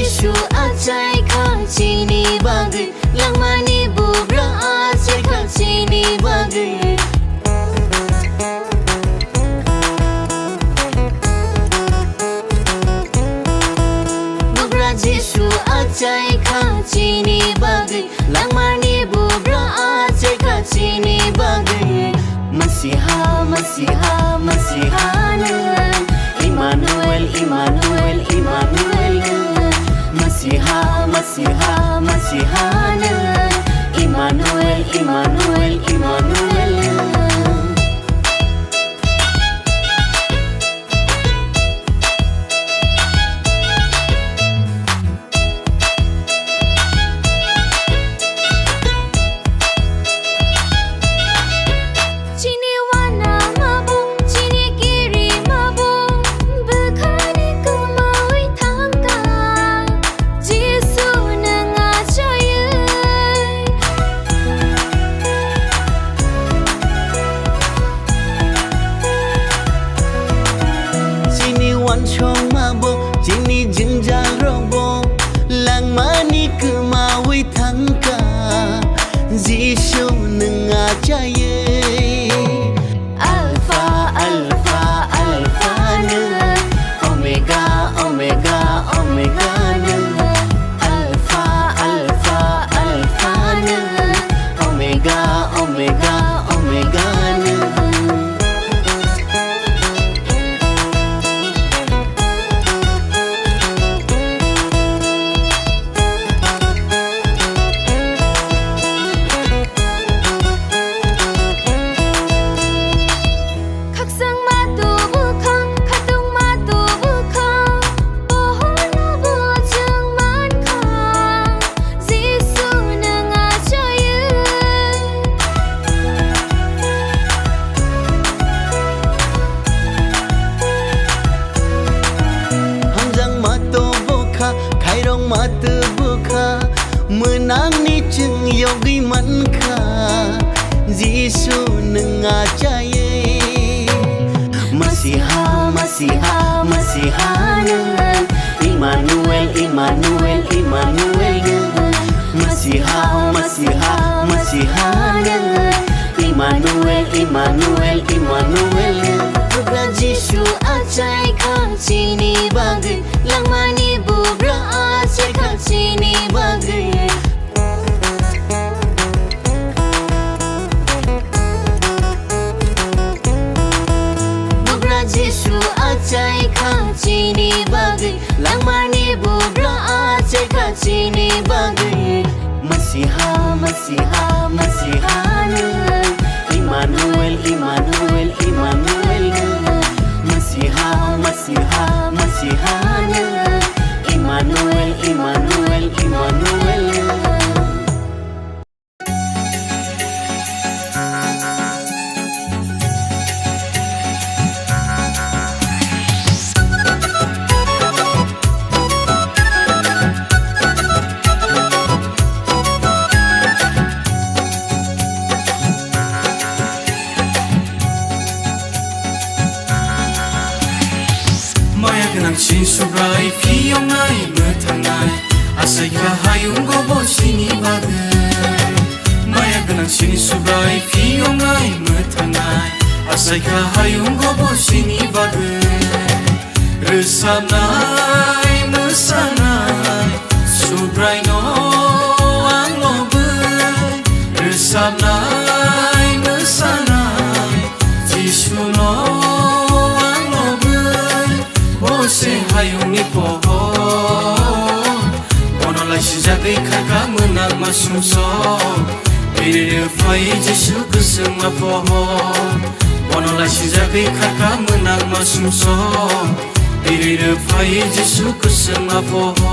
Jishu acai kacini bagai lang mani bubra acai kacini bagai bubra Jishu acai kacini bagai lang mani bubra acai kacini bagai Masiha Masiha Masihanan Immanuel Immanuel Immanuel Masiha Masiha Masihanan Immanuel Immanuel Immanuel chong ma bo chini jinja robo lang mani kemawi thangka Jishu nanga chaye Alpha Alpha Alpha na Omega Omega Omega na Alpha Alpha Alpha na Omega Omega Omega na mat bukha menang ni chừng yogi man kha Jishu nanga chaye Masiha Masiha Masihanan Immanuel Immanuel Immanuel Masiha Masiha Masihanan Immanuel Immanuel Immanuel Bubra Jishu acai kacini bagai lang mani bubra acai kacini bagai Bubra Jishu acai kacini bagai lang mani bubra acai kacini bagai Masiha Masiha Masihanan Immanuel Immanuel Immanuel Masiha Masiha Masihanan Immanuel Immanuel Immanuel Shin subrai piyong nai mutangai asai kahayung gobo sini bagai maya genang sini subrai piyong nai mutangai asai kahayung gobo sini bagai resanai mesanai subrai no ang lobai resanai mesanai Jishu no se hayung ni poho Bono lai sijagai kaka menang masumso Biri fai Jishu kusung ma poho Bono lai sijagai kaka menang masumso Biri fai Jishu kusung ma poho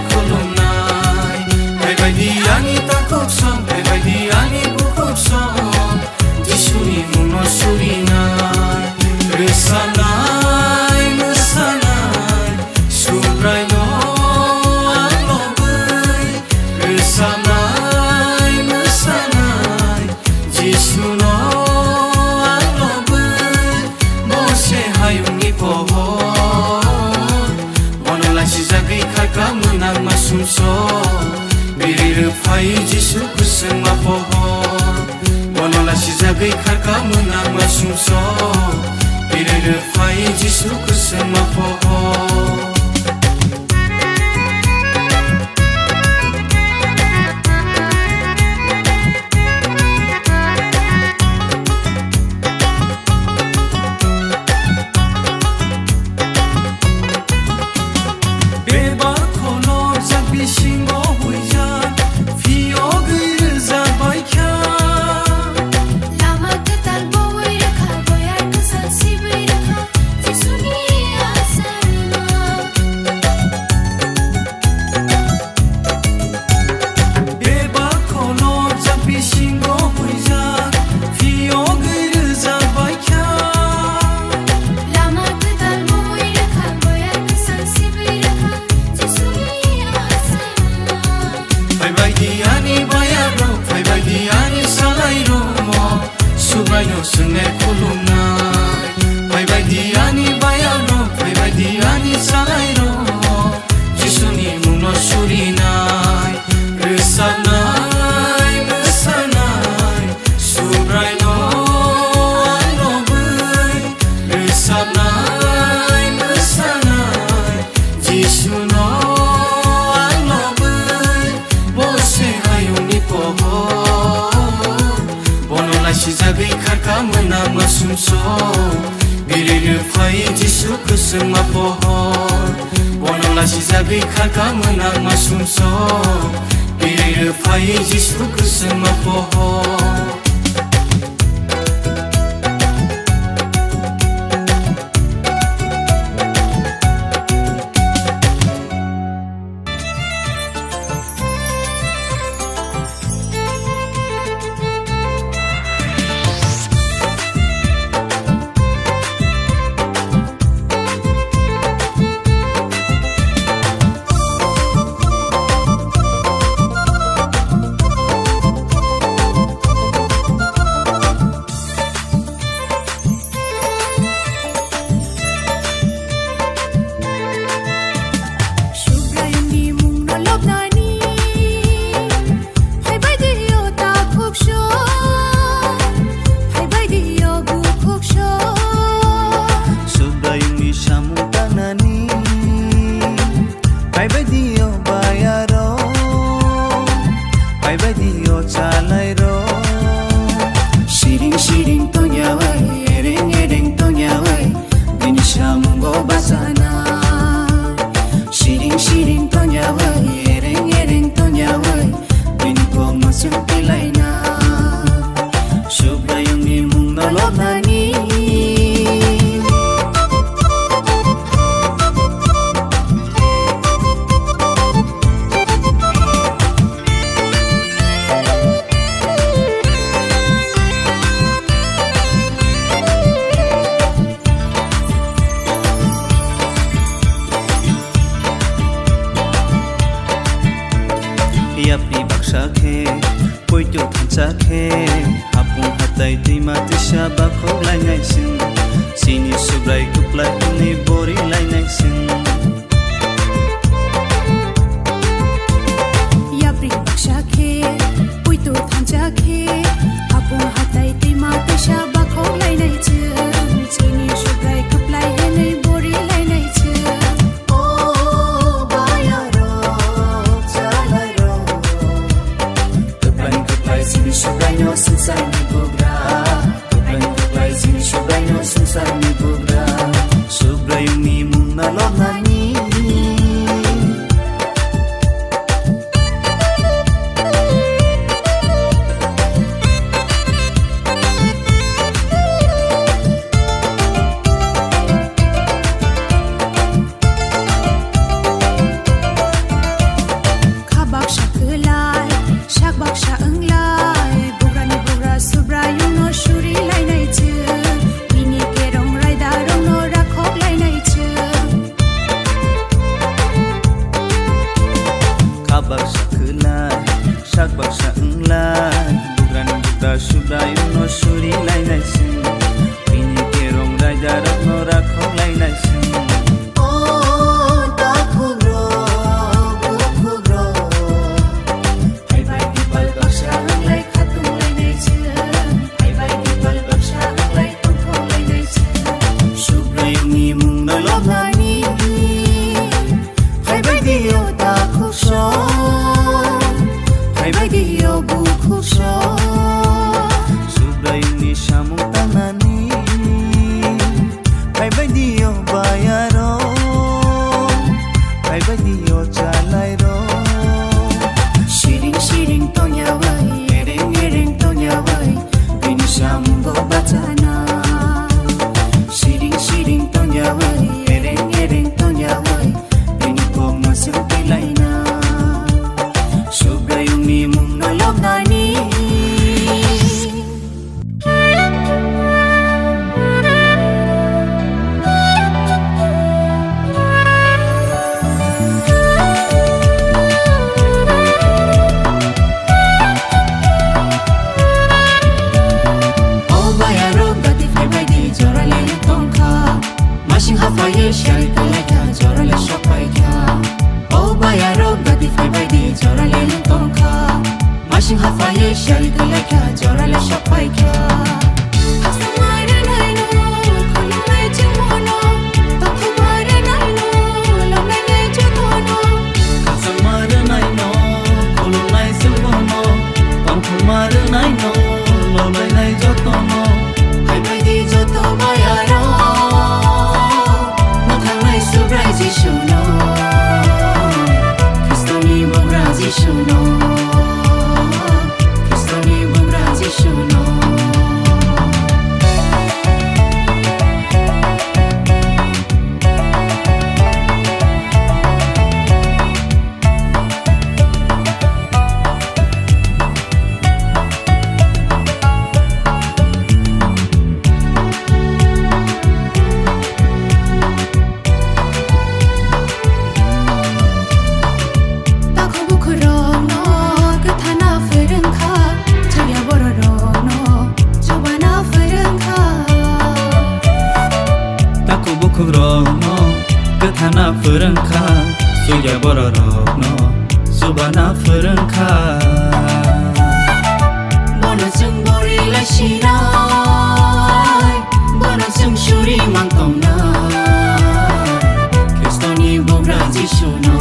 खुलुमनाय बेबायदि आंनि ताखुब सम बेबायदि आंनि बुखुब सम जिसुनि मुङाव सुरिनाय रोजाबनाय मोसानाय सुब्रायल' आंल' बै रोजाबनाय मोसानाय जिसुल' आंल' बै मसे हायुंनि pohon Monolasi jagai kaka menang masumso Biri fai Jisu kusema pohon Monolasi jagai kaka menang masumso Biri fai Jisu kusema pohon Sene kulumnay Baybaydi ani bayano Baybaydi ani salayro Jisuni muno surinay Resabnay mesanay Subrayno ano bay Resabnay mesanay Jisuno ano bay Bose hayuni pohon Monolasi jagai kaka menang masumso Biri fai Jisu kusema pohon Monolasi jagai kaka menang masumso Biri fai Jisu kusema pohon Shiring tonya wai, ereng tonya wai, bini shamungo basana. Shiring tonya wai, ereng tonya wai, bini ko masuk pilaina. Shubha yung ni mung nalobani. Yapi baksake, poito tansake, hapung hatai tima tisha bakho lai naisin, sini subrai kuplai ni bori lai naisin. Yapi baksake, poito tansake, hapung hatai tima tisha bakho lai naisin, sini subrai kuplai ni bori lai naisin. Sini shubaino susah ni bugra, tupai sini shubaino susah ni bugra. Subrai ni mung nalobna habak sakelai sak baksa englai bukan buta subrai no suri lai nai sing bini kerong raja ratno rakho lai nai sing Subrayuni samung tanani Hai badiyo bayaro Hai badiyo chalairo Shiring shiring tonya wai Ereng ereng tonya wai Bini samung go batana Shiring shiring tonya wai Ereng ereng tonya wai Bini go masuk pilaina Subrayuni mung nolok nani Hafaye shari kalaka jorale shopaika Oh bayaro gadi fai baidi jorale tonka Mashin hafaye shari kalaka jorale shopaika Hasamare naino kolumai chimono Takumare naino lomai chutono Hasamare naino kolumai chimono Takumare naino lomai chutono Hai baidi joto bayaro Shuno Kristoni Bograzi Shuno Kristoni Bograzi Shuno Kugrono kethana phurangkha suya bororokno subana phurangkha Bono chung bori la shinai Bono chung shuri mangtongna Kristoni Bograzi Shuno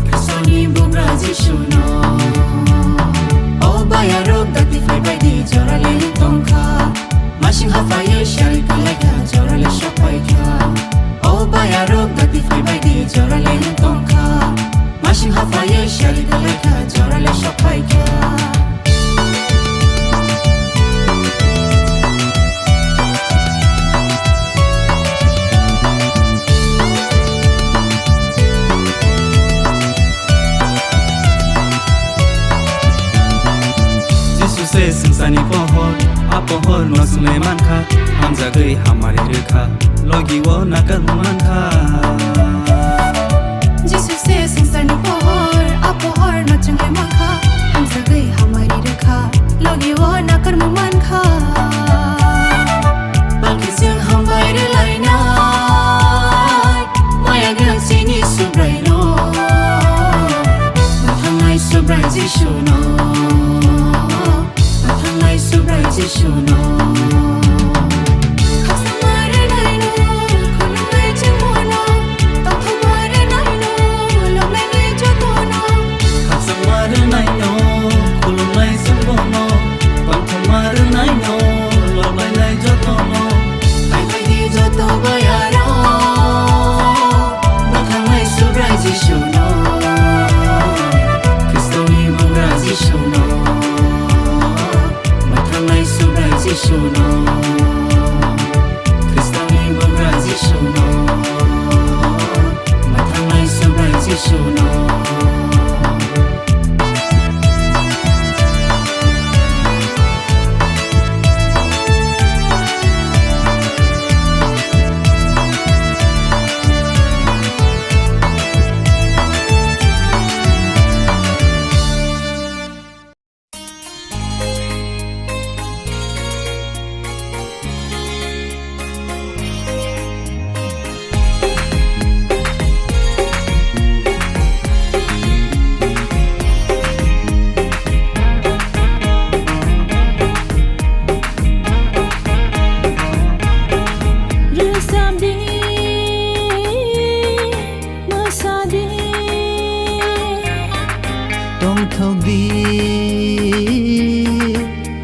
Kristoni Bograzi Shuno Oh bayaro gati fai baidi jorale tongkha Mashin hafaye shari kalaka jorale shopaika Oh bayaro gati fai baidi jorale tonka Mashin hafaye shari kalaka jorale shopaika Jesus singsani pohor apohor no suleman kha hamza gei hamari rekha logi wo nakar man kha Jesus se singsani pohor apohor no chungle makha hamza gei hamari rekha logi wo nakar man kha balki sing hambai re laina maya gan sini subraino Mahamai subraji shuno Subraji Shuno Hasamare naino kolumai chimono Takumare naino lomai chutono Hasamare naino kulumai sambono Pantamare naino lomai jotono Hai baidi joto bayaro Makamai Subraji Shuno Kristoni Bograzi Shuno Subraji Shuno Kristoni Bograzi Shuno Matamai Subraji Shuno Đông thâu đi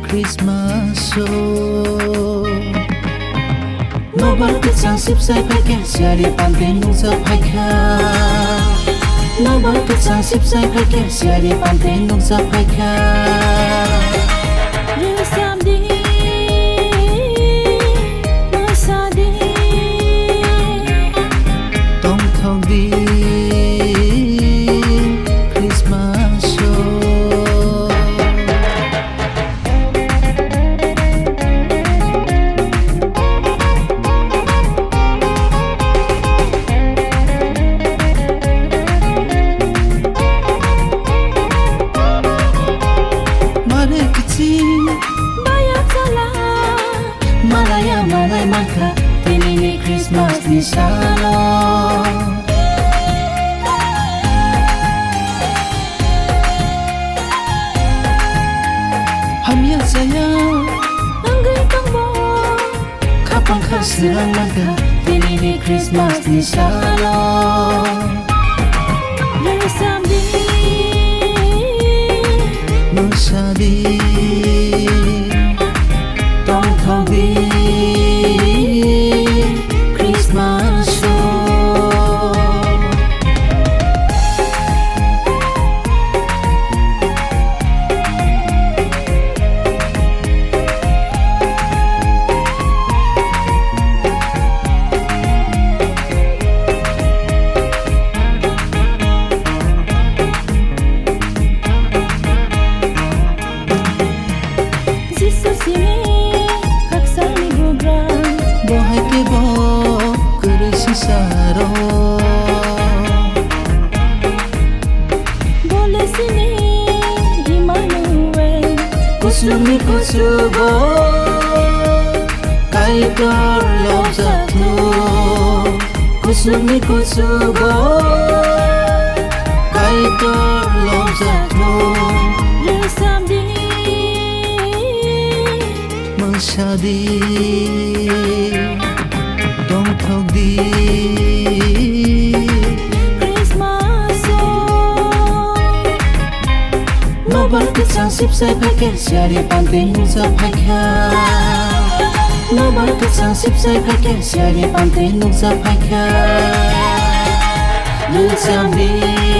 Christmas show Nobel kit sang sip sai phai ke siari pan te nung sa phai kha Nobel kit sang sip sai phai ke siari pan te nung sa phai kha Ru sam di ma sa di Đông thâu đi Christmas show Malaya malay mangka Tinini Christmas ni salo Hamya saya Anggai tangbo Kapang khasirang mangka Tinini Christmas ni salo Yeresam di Masadi Đông thâu đi Christmas show Jesus ini kaksani gubran Bohai ke bo kurisi saro Boleh sini Emmanuel Kusumi kusubo Kaitor lom jatu Kusumi kusubo Kaitor lom jatu Yeresam di Masadi Đông thâu đi Christmas show Nobel kit sang sip sai phai ke siari pan te nung sa phai kha Nobel kit sang sip sai phai ke siari pan te nung sa phai kha Lu sang đi